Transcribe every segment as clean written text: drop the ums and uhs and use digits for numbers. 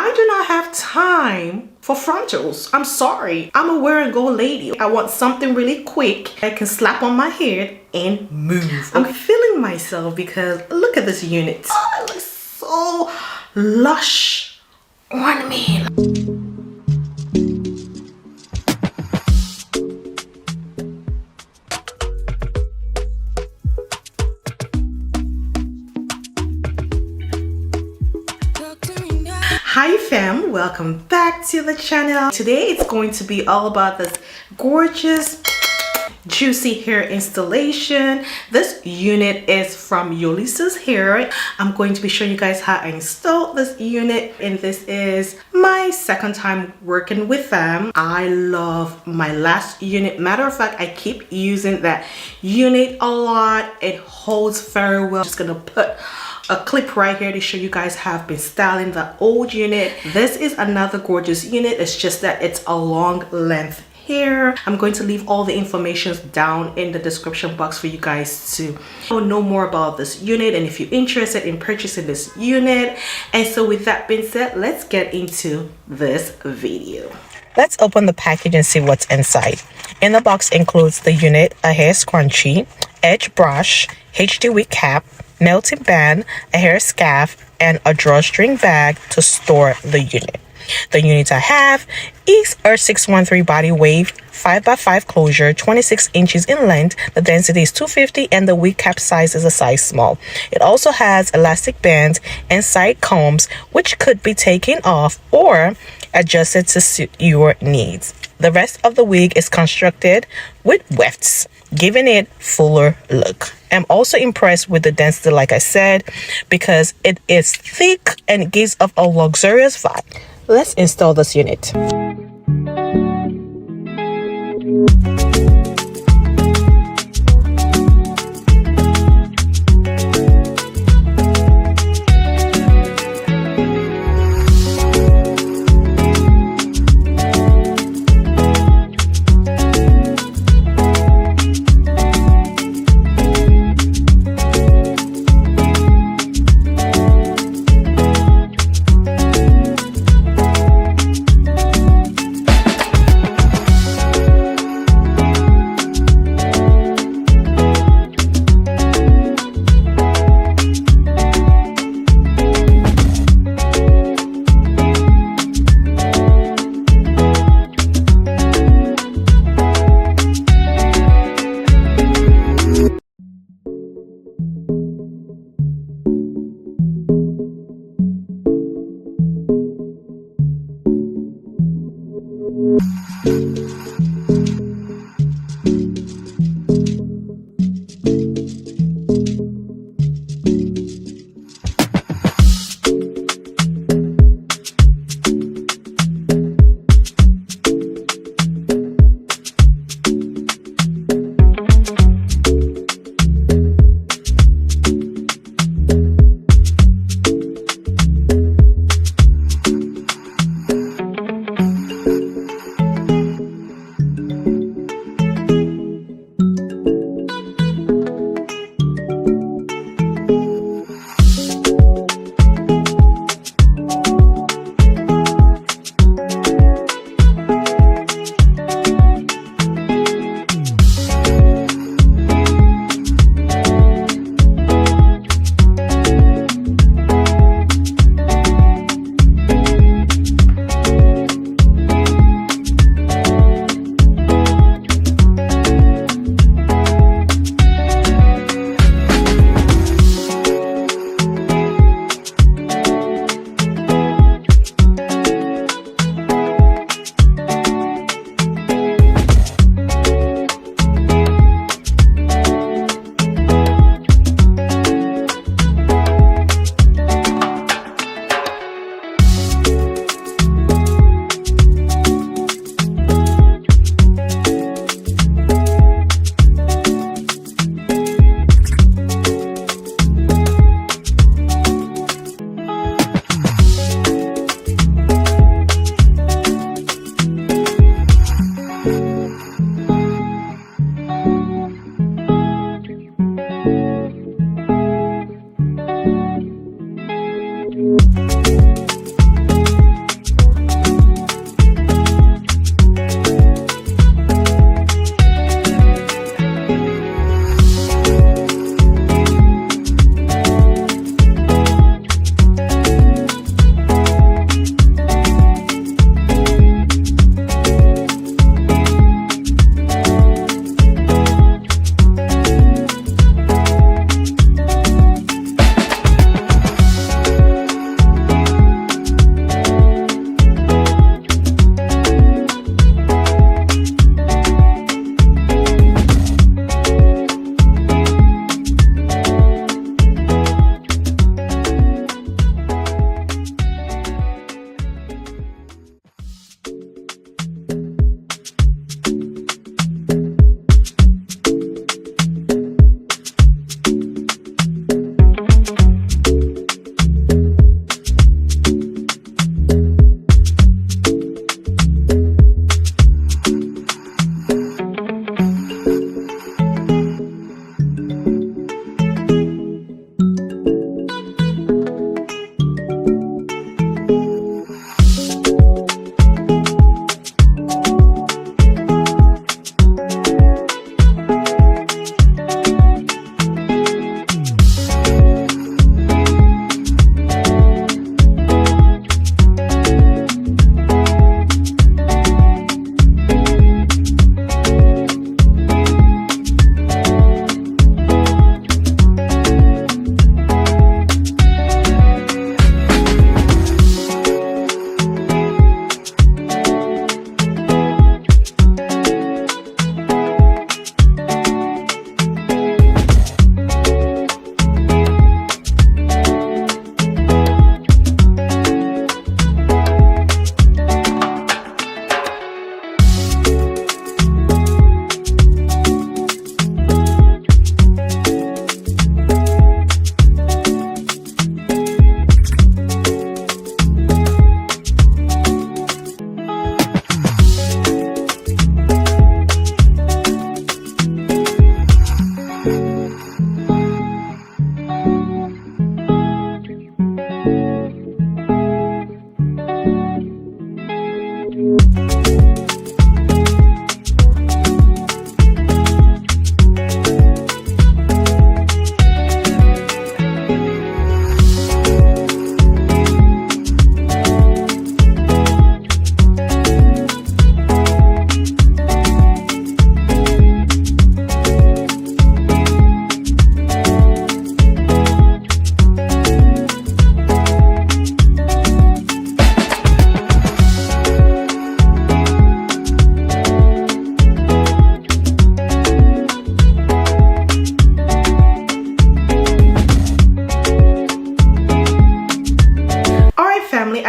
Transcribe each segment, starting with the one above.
I do not have time for frontals. I'm sorry. I'm a wear and go lady. I want something really quick I can slap on my head and move. I'm feeling myself because look at this unit. Oh, it looks so lush on me. Hi fam, welcome back to the channel. Today it's going to be all about this gorgeous juicy hair installation. This unit is from Yolissa's Hair. I'm going to be showing you guys how I installed this unit, and this is my second time working with them. I love my last unit. Matter of fact, I keep using that unit a lot. It holds very well. Just gonna put a clip right here to show you guys how I've been styling the old unit. This is another gorgeous unit. It's just that it's a long length hair. I'm going to leave all the information down in the description box for you guys to know more about this unit and if you're interested in purchasing this unit. And so with that being said, let's get into this video. Let's open the package and see what's inside. In the box includes the unit, a hair scrunchie, edge brush, HD wig cap, melting band, a hair scarf, and a drawstring bag to store the unit. The unit I have is a 613 body wave, 5x5 closure, 26 inches in length. The density is 250 and the wig cap size is a size small. It also has elastic bands and side combs which could be taken off or adjusted to suit your needs. The rest of the wig is constructed with wefts, giving it fuller look. I'm also impressed with the density, like I said, because it is thick and it gives off a luxurious vibe. Let's install this unit.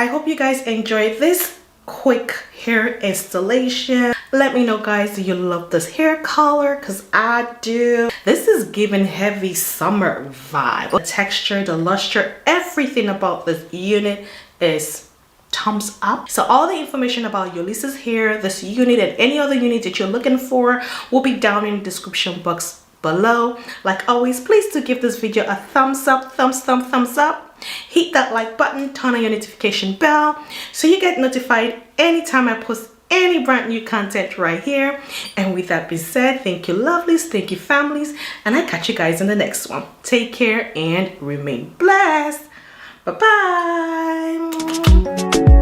I hope you guys enjoyed this quick hair installation. Let me know, guys, do you love this hair color? Because I do. This is giving heavy summer vibe. The texture, the luster, everything about this unit is thumbs up. So all the information about Yolissa's hair, this unit, and any other unit that you're looking for will be down in the description box below. Like always, please do give this video a thumbs up, thumbs up. Hit that like button, turn on your notification bell so you get notified anytime I post any brand new content right here. And with that being said, thank you lovelies, thank you families, and I catch you guys in the next one. Take care and remain blessed. Bye bye.